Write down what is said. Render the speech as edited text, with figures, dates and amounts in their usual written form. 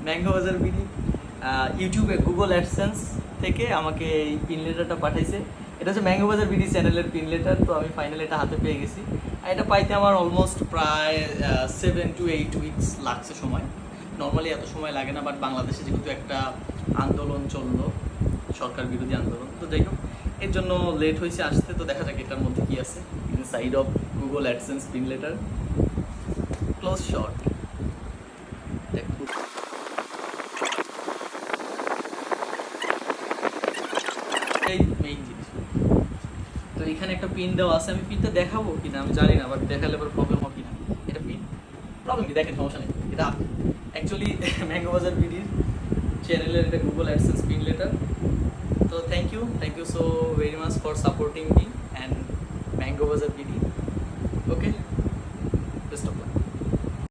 Mango Bazar BD ইউটিউবে Google AdSense থেকে আমাকে এই পিন লেটারটা পাঠাইছে। এটা হচ্ছে ম্যাঙ্গো বাজার বিডি চ্যানেলের পিন লেটার। তো আমি ফাইনালি এটা হাতে পেয়ে গেছি। আর এটা পাইতে আমার অলমোস্ট প্রায় 7 to 8 উইকস লাগছে সময়। নর্মালি এত সময় লাগে না, বাট বাংলাদেশে যেহেতু একটা আন্দোলন চললো, সরকার বিরোধী আন্দোলন, তো যাই হোক এর জন্য লেট হয়েছে আসতে। তো দেখা যাক এটার মধ্যে কি আছে। Side of Google AdSense pin letter, close short. এই মেইন জিনিস। তো এখানে একটা পিন দেওয়া আছে, আমি পিনটা দেখাবো কিনা আমি জানি না, বাট দেখালে পর প্রবলেম হবে কিনা। এটা পিন, প্রবলেম কি দেখেন, সমস্যা নেই। এটা অ্যাকচুয়ালি ম্যাঙ্গো বাজার বিডির চ্যানেলের এটা গুগল অ্যাডসেন্স পিন লেটার। তো thank you so very much for supporting me and mango Bazar BD. Okay, best of lakh.